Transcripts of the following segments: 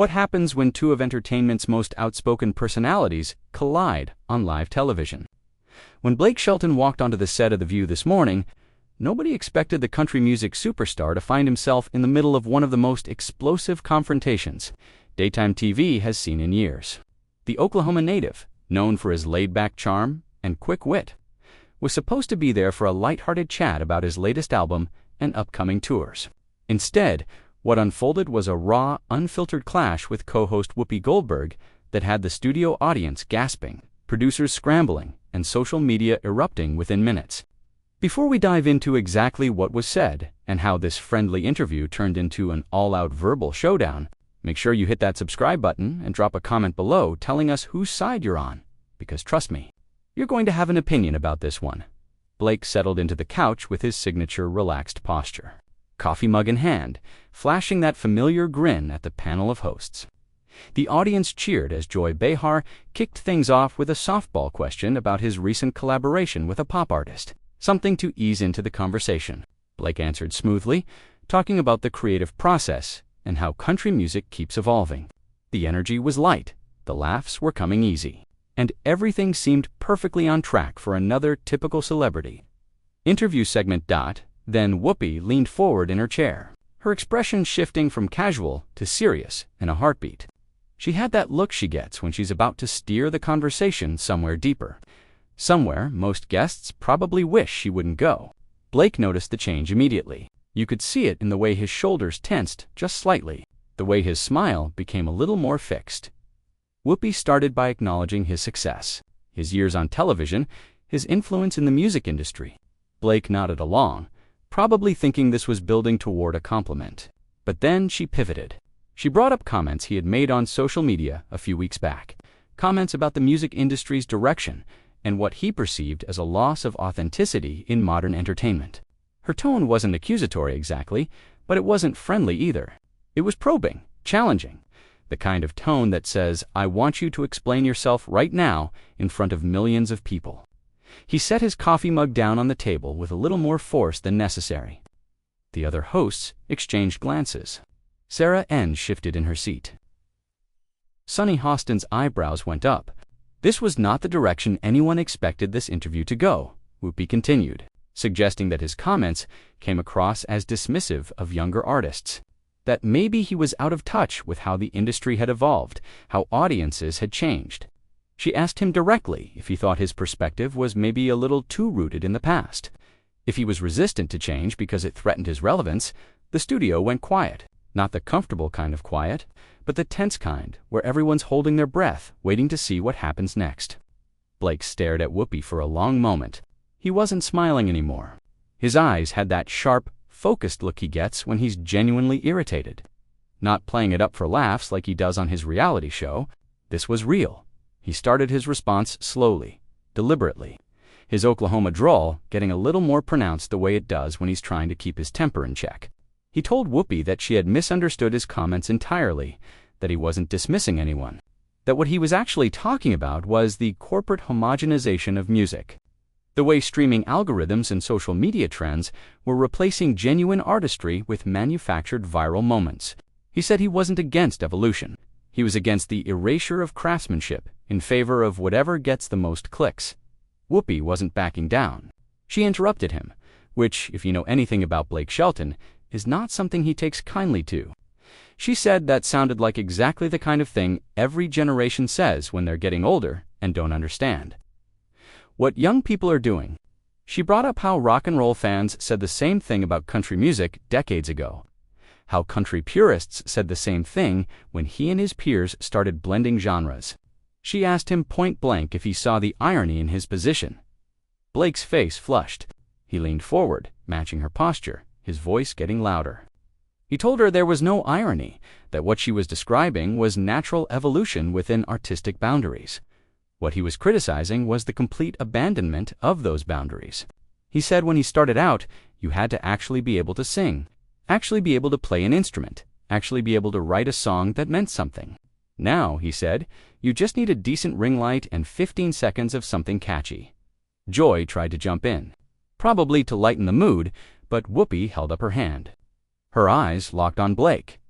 What happens when two of entertainment's most outspoken personalities collide on live television? When Blake Shelton walked onto the set of The View this morning, nobody expected the country music superstar to find himself in the middle of one of the most explosive confrontations daytime TV has seen in years. The Oklahoma native, known for his laid-back charm and quick wit, was supposed to be there for a lighthearted chat about his latest album and upcoming tours. Instead, what unfolded was a raw, unfiltered clash with co-host Whoopi Goldberg that had the studio audience gasping, producers scrambling, and social media erupting within minutes. Before we dive into exactly what was said and how this friendly interview turned into an all-out verbal showdown, make sure you hit that subscribe button and drop a comment below telling us whose side you're on, because trust me, you're going to have an opinion about this one. Blake settled into the couch with his signature relaxed posture, coffee mug in hand, flashing that familiar grin at the panel of hosts. The audience cheered as Joy Behar kicked things off with a softball question about his recent collaboration with a pop artist, something to ease into the conversation. Blake answered smoothly, talking about the creative process and how country music keeps evolving. The energy was light, the laughs were coming easy, and everything seemed perfectly on track for another typical celebrity. Interview segment. Then Whoopi leaned forward in her chair, her expression shifting from casual to serious in a heartbeat. She had that look she gets when she's about to steer the conversation somewhere deeper, somewhere most guests probably wish she wouldn't go. Blake noticed the change immediately. You could see it in the way his shoulders tensed just slightly, the way his smile became a little more fixed. Whoopi started by acknowledging his success, his years on television, his influence in the music industry. Blake nodded along, probably thinking this was building toward a compliment. But then she pivoted. She brought up comments he had made on social media a few weeks back, comments about the music industry's direction and what he perceived as a loss of authenticity in modern entertainment. Her tone wasn't accusatory exactly, but it wasn't friendly either. It was probing, challenging, the kind of tone that says, "I want you to explain yourself right now in front of millions of people." He set his coffee mug down on the table with a little more force than necessary. The other hosts exchanged glances. Sarah N. shifted in her seat. Sunny Hostin's eyebrows went up. This was not the direction anyone expected this interview to go, Whoopi continued, suggesting that his comments came across as dismissive of younger artists, that maybe he was out of touch with how the industry had evolved, how audiences had changed. She asked him directly if he thought his perspective was maybe a little too rooted in the past. If he was resistant to change because it threatened his relevance, the studio went quiet. Not the comfortable kind of quiet, but the tense kind, where everyone's holding their breath, waiting to see what happens next. Blake stared at Whoopi for a long moment. He wasn't smiling anymore. His eyes had that sharp, focused look he gets when he's genuinely irritated. Not playing it up for laughs like he does on his reality show. This was real. He started his response slowly, deliberately, his Oklahoma drawl getting a little more pronounced the way it does when he's trying to keep his temper in check. He told Whoopi that she had misunderstood his comments entirely, that he wasn't dismissing anyone, that what he was actually talking about was the corporate homogenization of music, the way streaming algorithms and social media trends were replacing genuine artistry with manufactured viral moments. He said he wasn't against evolution. He was against the erasure of craftsmanship in favor of whatever gets the most clicks. Whoopi wasn't backing down. She interrupted him, which, if you know anything about Blake Shelton, is not something he takes kindly to. She said that sounded like exactly the kind of thing every generation says when they're getting older and don't understand what young people are doing. She brought up how rock and roll fans said the same thing about country music decades ago, how country purists said the same thing when he and his peers started blending genres. She asked him point blank if he saw the irony in his position. Blake's face flushed. He leaned forward, matching her posture, his voice getting louder. He told her there was no irony, that what she was describing was natural evolution within artistic boundaries. What he was criticizing was the complete abandonment of those boundaries. He said when he started out, you had to actually be able to sing, actually be able to play an instrument, actually be able to write a song that meant something. Now, he said, you just need a decent ring light and 15 seconds of something catchy. Joy tried to jump in, probably to lighten the mood, but Whoopi held up her hand. Her eyes locked on Blake.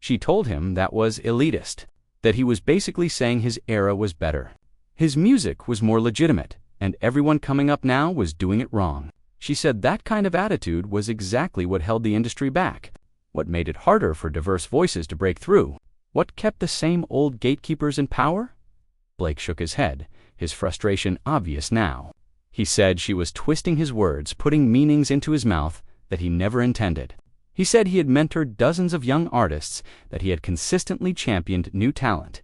She told him that was elitist, that he was basically saying his era was better. His music was more legitimate, and everyone coming up now was doing it wrong. She said that kind of attitude was exactly what held the industry back, what made it harder for diverse voices to break through, what kept the same old gatekeepers in power. Blake shook his head, his frustration obvious now. He said she was twisting his words, putting meanings into his mouth that he never intended. He said he had mentored dozens of young artists, that he had consistently championed new talent,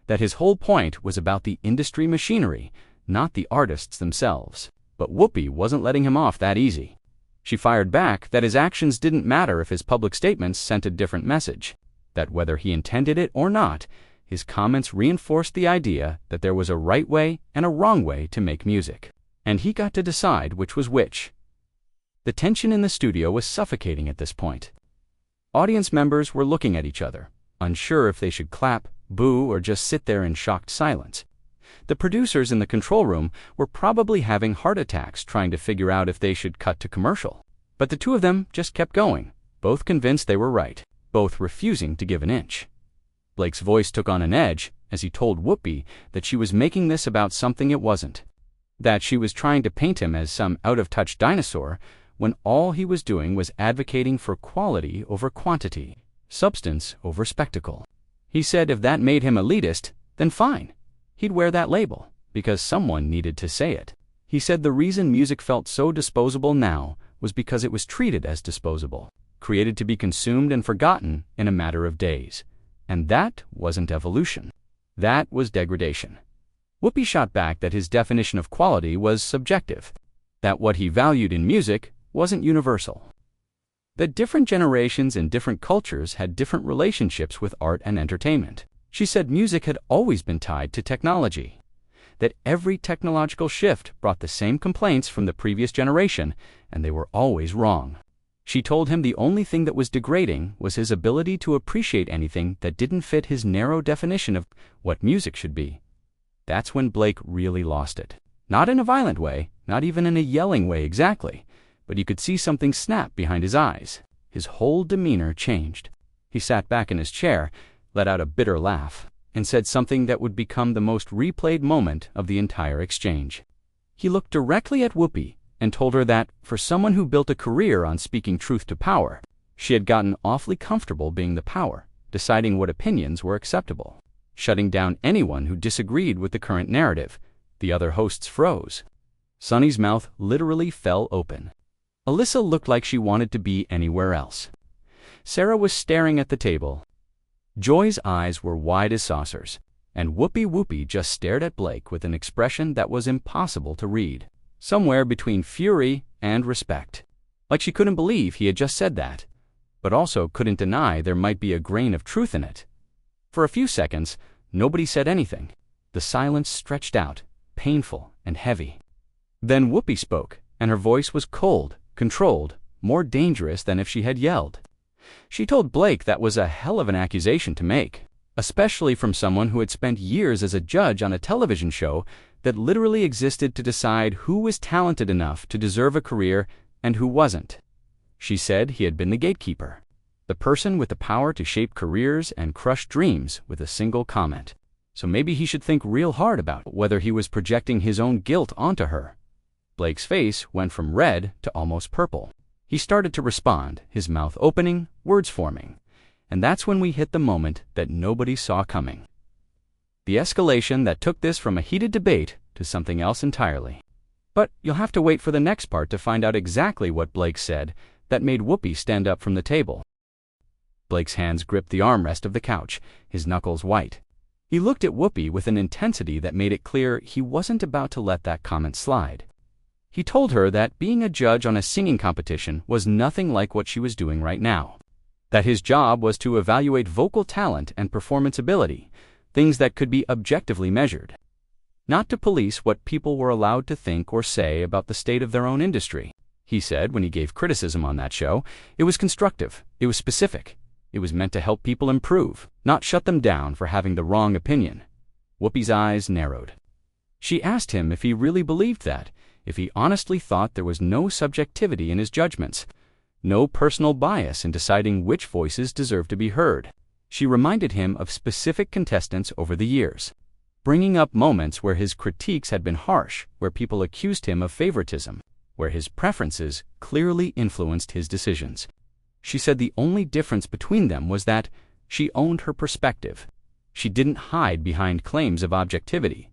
that his whole point was about the industry machinery, not the artists themselves. But Whoopi wasn't letting him off that easy. She fired back that his actions didn't matter if his public statements sent a different message, that whether he intended it or not, his comments reinforced the idea that there was a right way and a wrong way to make music, and he got to decide which was which. The tension in the studio was suffocating at this point. Audience members were looking at each other, unsure if they should clap, boo, or just sit there in shocked silence. The producers in the control room were probably having heart attacks trying to figure out if they should cut to commercial. But the two of them just kept going, both convinced they were right, both refusing to give an inch. Blake's voice took on an edge as he told Whoopi that she was making this about something it wasn't, that she was trying to paint him as some out-of-touch dinosaur when all he was doing was advocating for quality over quantity, substance over spectacle. He said if that made him elitist, then fine. He'd wear that label, because someone needed to say it. He said the reason music felt so disposable now was because it was treated as disposable, created to be consumed and forgotten in a matter of days. And that wasn't evolution. That was degradation. Whoopi shot back that his definition of quality was subjective, that what he valued in music wasn't universal, that different generations and different cultures had different relationships with art and entertainment. She said music had always been tied to technology, that every technological shift brought the same complaints from the previous generation, and they were always wrong. She told him the only thing that was degrading was his ability to appreciate anything that didn't fit his narrow definition of what music should be. That's when Blake really lost it. Not in a violent way, not even in a yelling way exactly, but you could see something snap behind his eyes. His whole demeanor changed. He sat back in his chair, let out a bitter laugh, and said something that would become the most replayed moment of the entire exchange. He looked directly at Whoopi and told her that, for someone who built a career on speaking truth to power, she had gotten awfully comfortable being the power, deciding what opinions were acceptable, shutting down anyone who disagreed with the current narrative. The other hosts froze. Sonny's mouth literally fell open. Alyssa looked like she wanted to be anywhere else. Sarah was staring at the table. Joy's eyes were wide as saucers, and Whoopi just stared at Blake with an expression that was impossible to read, somewhere between fury and respect. Like she couldn't believe he had just said that, but also couldn't deny there might be a grain of truth in it. For a few seconds, nobody said anything. The silence stretched out, painful and heavy. Then Whoopi spoke, and her voice was cold, controlled, more dangerous than if she had yelled. She told Blake that was a hell of an accusation to make, especially from someone who had spent years as a judge on a television show that literally existed to decide who was talented enough to deserve a career and who wasn't. She said he had been the gatekeeper, the person with the power to shape careers and crush dreams with a single comment. So maybe he should think real hard about whether he was projecting his own guilt onto her. Blake's face went from red to almost purple. He started to respond, his mouth opening, words forming. And that's when we hit the moment that nobody saw coming. The escalation that took this from a heated debate to something else entirely. But you'll have to wait for the next part to find out exactly what Blake said that made Whoopi stand up from the table. Blake's hands gripped the armrest of the couch, his knuckles white. He looked at Whoopi with an intensity that made it clear he wasn't about to let that comment slide. He told her that being a judge on a singing competition was nothing like what she was doing right now. That his job was to evaluate vocal talent and performance ability, things that could be objectively measured. Not to police what people were allowed to think or say about the state of their own industry. He said when he gave criticism on that show, it was constructive, it was specific, it was meant to help people improve, not shut them down for having the wrong opinion. Whoopi's eyes narrowed. She asked him if he really believed that, if he honestly thought there was no subjectivity in his judgments, no personal bias in deciding which voices deserved to be heard. She reminded him of specific contestants over the years, bringing up moments where his critiques had been harsh, where people accused him of favoritism, where his preferences clearly influenced his decisions. She said the only difference between them was that she owned her perspective. She didn't hide behind claims of objectivity.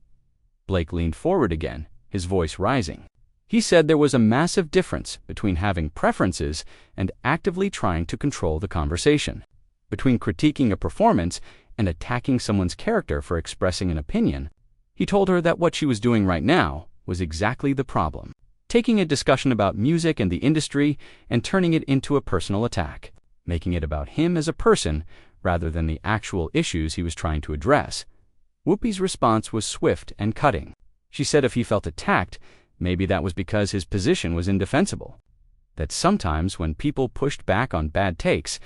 Blake leaned forward again, his voice rising. He said there was a massive difference between having preferences and actively trying to control the conversation, between critiquing a performance and attacking someone's character for expressing an opinion. He told her that what she was doing right now was exactly the problem, taking a discussion about music and the industry and turning it into a personal attack, making it about him as a person rather than the actual issues he was trying to address. Whoopi's response was swift and cutting. She said if he felt attacked, maybe that was because his position was indefensible. That sometimes when people pushed back on bad takes,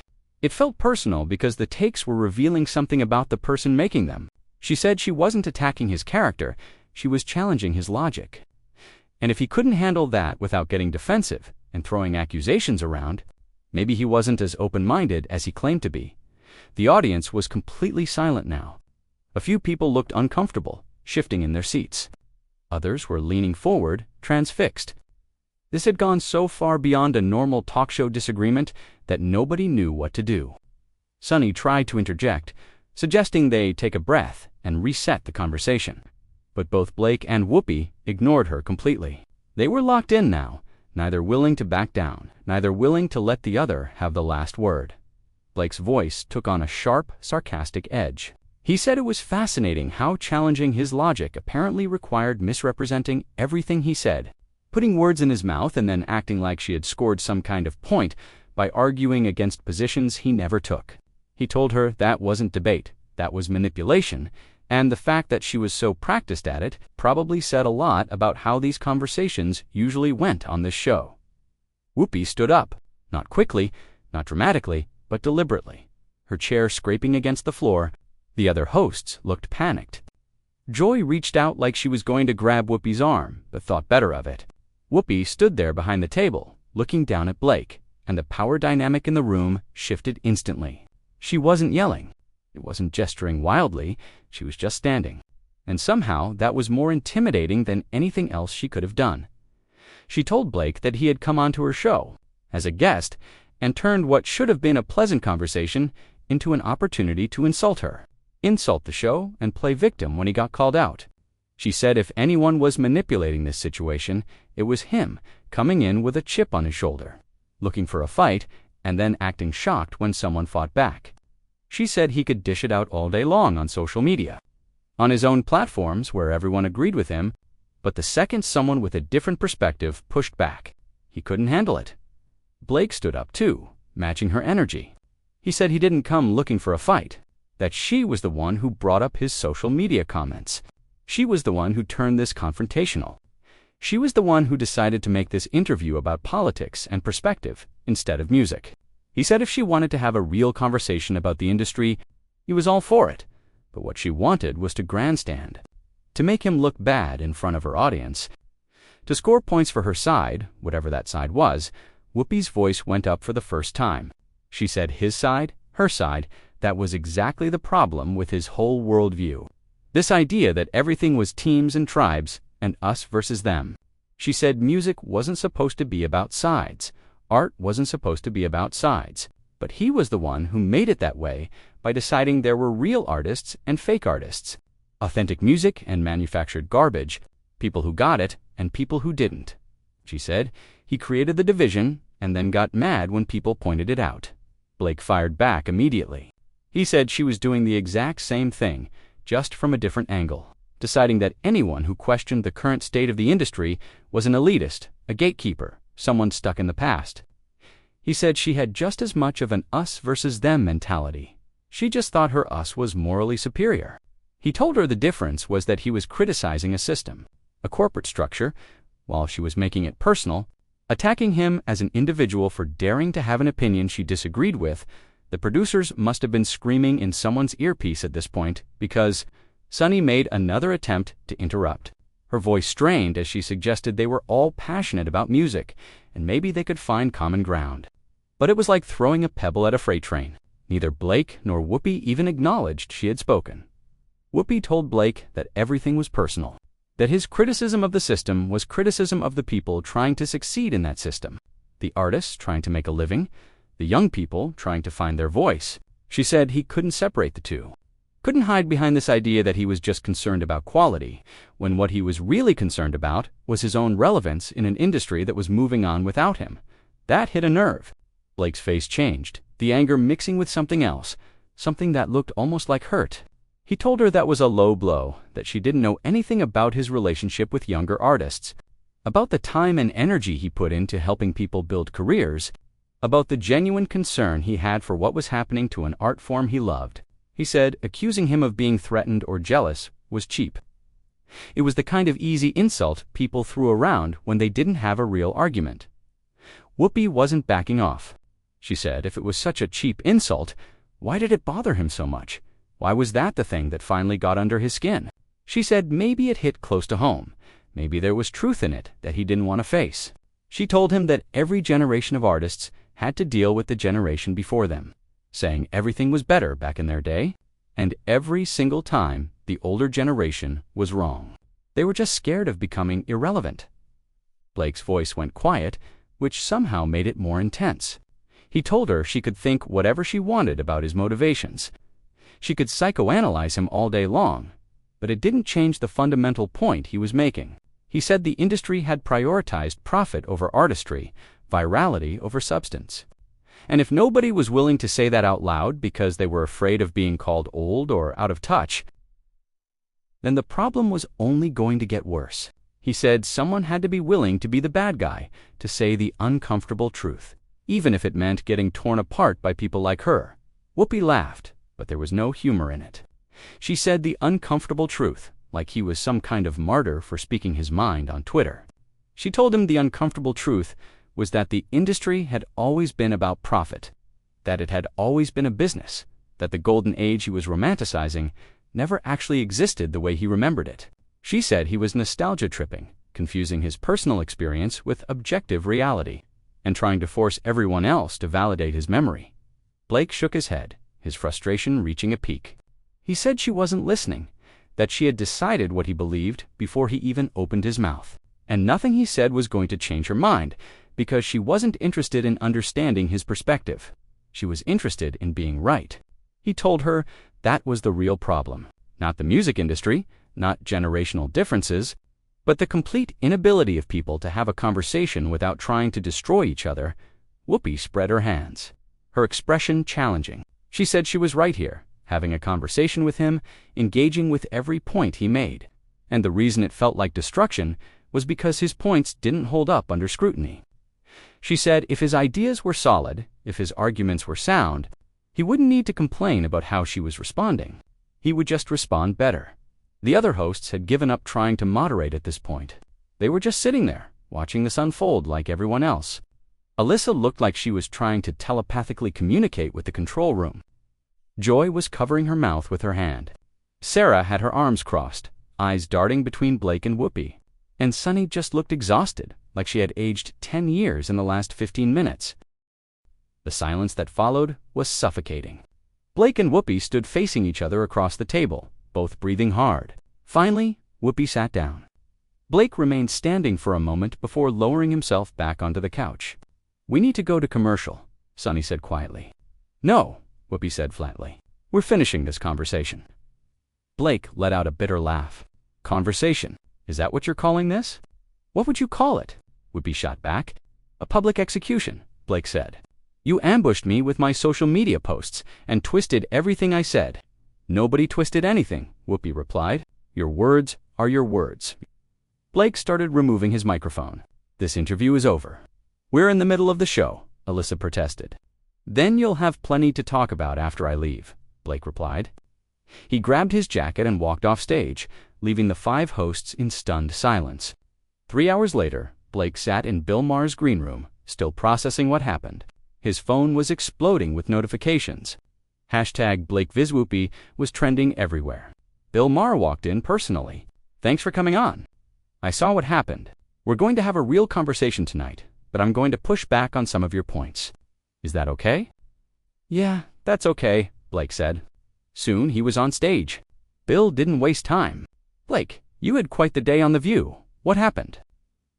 it felt personal because the takes were revealing something about the person making them. She said she wasn't attacking his character, she was challenging his logic. And if he couldn't handle that without getting defensive and throwing accusations around, maybe he wasn't as open-minded as he claimed to be. The audience was completely silent now. A few people looked uncomfortable, shifting in their seats. Others were leaning forward, transfixed. This had gone so far beyond a normal talk show disagreement that nobody knew what to do. Sonny tried to interject, suggesting they take a breath and reset the conversation. But both Blake and Whoopi ignored her completely. They were locked in now, neither willing to back down, neither willing to let the other have the last word. Blake's voice took on a sharp, sarcastic edge. He said it was fascinating how challenging his logic apparently required misrepresenting everything he said, putting words in his mouth and then acting like she had scored some kind of point by arguing against positions he never took. He told her that wasn't debate, that was manipulation, and the fact that she was so practiced at it probably said a lot about how these conversations usually went on this show. Whoopi stood up, not quickly, not dramatically, but deliberately, her chair scraping against the floor. The other hosts looked panicked. Joy reached out like she was going to grab Whoopi's arm, but thought better of it. Whoopi stood there behind the table, looking down at Blake, and the power dynamic in the room shifted instantly. She wasn't yelling. It wasn't gesturing wildly, she was just standing. And somehow that was more intimidating than anything else she could have done. She told Blake that he had come onto her show as a guest and turned what should have been a pleasant conversation into an opportunity to insult her, insult the show, and play victim when he got called out. She said if anyone was manipulating this situation, it was him, coming in with a chip on his shoulder, looking for a fight, and then acting shocked when someone fought back. She said he could dish it out all day long on social media, on his own platforms where everyone agreed with him, but the second someone with a different perspective pushed back, he couldn't handle it. Blake stood up too, matching her energy. He said he didn't come looking for a fight, that she was the one who brought up his social media comments. She was the one who turned this confrontational. She was the one who decided to make this interview about politics and perspective instead of music. He said if she wanted to have a real conversation about the industry, he was all for it, but what she wanted was to grandstand, to make him look bad in front of her audience. To score points for her side, whatever that side was, Whoopi's voice went up for the first time. She said his side, her side, that was exactly the problem with his whole worldview. This idea that everything was teams and tribes, and us versus them. She said music wasn't supposed to be about sides. Art wasn't supposed to be about sides. But he was the one who made it that way by deciding there were real artists and fake artists, authentic music and manufactured garbage, people who got it and people who didn't. She said he created the division and then got mad when people pointed it out. Blake fired back immediately. He said she was doing the exact same thing, just from a different angle, deciding that anyone who questioned the current state of the industry was an elitist, a gatekeeper, someone stuck in the past. He said she had just as much of an us versus them mentality. She just thought her us was morally superior. He told her the difference was that he was criticizing a system, a corporate structure, while she was making it personal, attacking him as an individual for daring to have an opinion she disagreed with. The producers must have been screaming in someone's earpiece at this point because Sonny made another attempt to interrupt. Her voice strained as she suggested they were all passionate about music and maybe they could find common ground. But it was like throwing a pebble at a freight train. Neither Blake nor Whoopi even acknowledged she had spoken. Whoopi told Blake that everything was personal, that his criticism of the system was criticism of the people trying to succeed in that system, the artists trying to make a living, the young people trying to find their voice. She said he couldn't separate the two, couldn't hide behind this idea that he was just concerned about quality, when what he was really concerned about was his own relevance in an industry that was moving on without him. That hit a nerve. Blake's face changed, the anger mixing with something else, something that looked almost like hurt. He told her that was a low blow, that she didn't know anything about his relationship with younger artists, about the time and energy he put into helping people build careers, about the genuine concern he had for what was happening to an art form he loved. He said accusing him of being threatened or jealous was cheap. It was the kind of easy insult people threw around when they didn't have a real argument. Whoopi wasn't backing off. She said if it was such a cheap insult, why did it bother him so much? Why was that the thing that finally got under his skin? She said maybe it hit close to home. Maybe there was truth in it that he didn't want to face. She told him that every generation of artists had to deal with the generation before them, saying everything was better back in their day, and every single time the older generation was wrong. They were just scared of becoming irrelevant. Blake's voice went quiet, which somehow made it more intense. He told her she could think whatever she wanted about his motivations. She could psychoanalyze him all day long, but it didn't change the fundamental point he was making. He said the industry had prioritized profit over artistry, virality over substance. And if nobody was willing to say that out loud because they were afraid of being called old or out of touch, then the problem was only going to get worse. He said someone had to be willing to be the bad guy, to say the uncomfortable truth, even if it meant getting torn apart by people like her. Whoopi laughed, but there was no humor in it. She said the uncomfortable truth, like he was some kind of martyr for speaking his mind on Twitter. She told him the uncomfortable truth was that the industry had always been about profit, that it had always been a business, that the golden age he was romanticizing never actually existed the way he remembered it. She said he was nostalgia tripping, confusing his personal experience with objective reality, and trying to force everyone else to validate his memory. Blake shook his head, his frustration reaching a peak. He said she wasn't listening, that she had decided what he believed before he even opened his mouth, and nothing he said was going to change her mind, because she wasn't interested in understanding his perspective. She was interested in being right. He told her that was the real problem, not the music industry, not generational differences, but the complete inability of people to have a conversation without trying to destroy each other. Whoopi spread her hands, her expression challenging. She said she was right here, having a conversation with him, engaging with every point he made. And the reason it felt like destruction was because his points didn't hold up under scrutiny. She said if his ideas were solid, if his arguments were sound, he wouldn't need to complain about how she was responding. He would just respond better. The other hosts had given up trying to moderate at this point. They were just sitting there, watching this unfold like everyone else. Alyssa looked like she was trying to telepathically communicate with the control room. Joy was covering her mouth with her hand. Sarah had her arms crossed, eyes darting between Blake and Whoopi. And Sunny just looked exhausted, like she had aged 10 years in the last 15 minutes. The silence that followed was suffocating. Blake and Whoopi stood facing each other across the table, both breathing hard. Finally, Whoopi sat down. Blake remained standing for a moment before lowering himself back onto the couch. "We need to go to commercial," Sunny said quietly. "No," Whoopi said flatly. "We're finishing this conversation." Blake let out a bitter laugh. "Conversation? Is that what you're calling this?" "What would you call it?" Whoopi shot back. "A public execution," Blake said. "You ambushed me with my social media posts and twisted everything I said." "Nobody twisted anything," Whoopi replied. "Your words are your words." Blake started removing his microphone. "This interview is over." "We're in the middle of the show," Alyssa protested. "Then you'll have plenty to talk about after I leave," Blake replied. He grabbed his jacket and walked off stage, leaving the 5 hosts in stunned silence. 3 hours later, Blake sat in Bill Maher's green room, still processing what happened. His phone was exploding with notifications. #BlakeVisWhoopi was trending everywhere. Bill Maher walked in personally. "Thanks for coming on. I saw what happened. We're going to have a real conversation tonight, but I'm going to push back on some of your points. Is that okay?" "Yeah, "That's okay," Blake said. Soon he was on stage. Bill didn't waste time. "Blake, you had quite the day on The View. What happened?"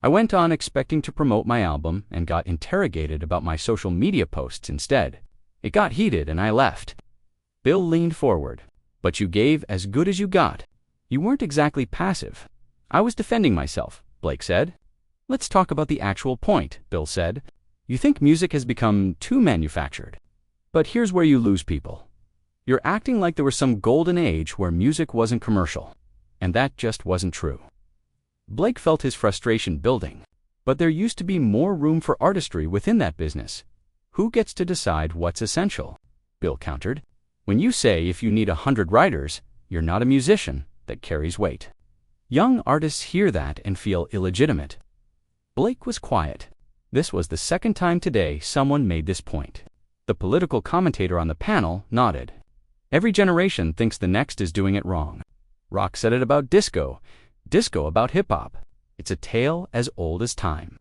"I went on expecting to promote my album and got interrogated about my social media posts instead. It got heated and I left." Bill leaned forward. "But you gave as good as you got. You weren't exactly passive." "I was defending myself," Blake said. "Let's talk about the actual point," Bill said. "You think music has become too manufactured. But here's where you lose people. You're acting like there was some golden age where music wasn't commercial. And that just wasn't true." Blake felt his frustration building. But there used to be more room for artistry within that business. "Who gets to decide what's essential?" Bill countered. "When you say if you need 100 writers, you're not a musician, that carries weight. Young artists hear that and feel illegitimate." Blake was quiet. This was the second time today someone made this point. The political commentator on the panel nodded. "Every generation thinks the next is doing it wrong. Rock said it about disco, disco about hip-hop. It's a tale as old as time."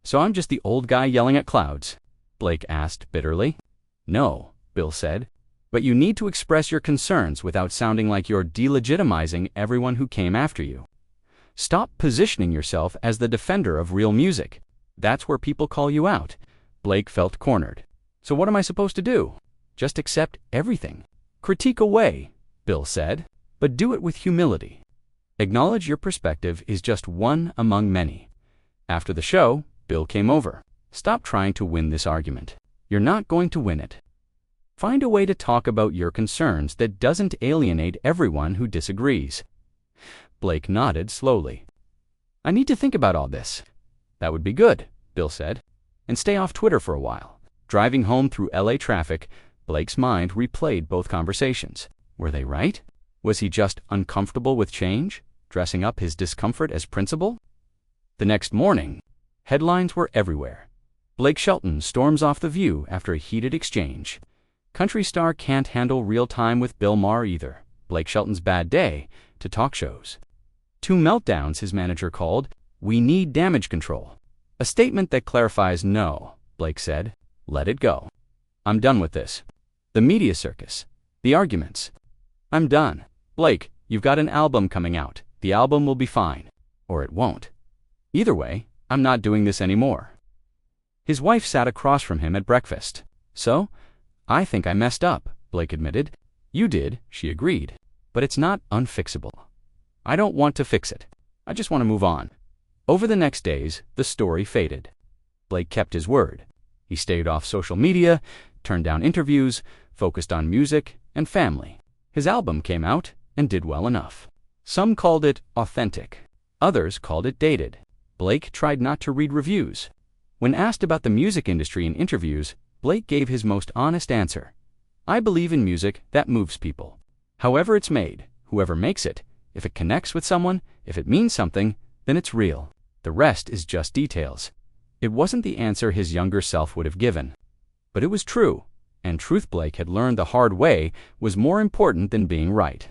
"So I'm just the old guy yelling at clouds?" Blake asked bitterly. "No," Bill said. "But you need to express your concerns without sounding like you're delegitimizing everyone who came after you. Stop positioning yourself as the defender of real music. That's where people call you out." Blake felt cornered. "So what am I supposed to do? Just accept everything?" "Critique away," Bill said, "but do it with humility. Acknowledge your perspective is just one among many." After the show, Bill came over. "Stop trying to win this argument. You're not going to win it. Find a way to talk about your concerns that doesn't alienate everyone who disagrees." Blake nodded slowly. "I need to think about all this." "That would be good," Bill said. "And stay off Twitter for a while." Driving home through LA traffic, Blake's mind replayed both conversations. Were they right? Was he just uncomfortable with change, dressing up his discomfort as principle? The next morning, headlines were everywhere. Blake Shelton storms off The View after a heated exchange. Country star can't handle real time with Bill Maher either. Blake Shelton's bad day to talk shows. 2 meltdowns, his manager called. "We need damage control." A statement that clarifies no, Blake said. "Let it go. I'm done with this. The media circus. The arguments. I'm done. Blake, you've got an album coming out. The album will be fine. Or it won't. Either way, I'm not doing this anymore." His wife sat across from him at breakfast. "So, I think I messed up," Blake admitted. "You did," she agreed. "But it's not unfixable. I don't want to fix it. I just want to move on." Over the next days, the story faded. Blake kept his word. He stayed off social media, turned down interviews, focused on music and family. His album came out and did well enough. Some called it authentic. Others called it dated. Blake tried not to read reviews. When asked about the music industry in interviews, Blake gave his most honest answer. "I believe in music that moves people. However it's made, whoever makes it, if it connects with someone, if it means something, then it's real. The rest is just details." It wasn't the answer his younger self would have given. But it was true, and truth Blake had learned the hard way was more important than being right.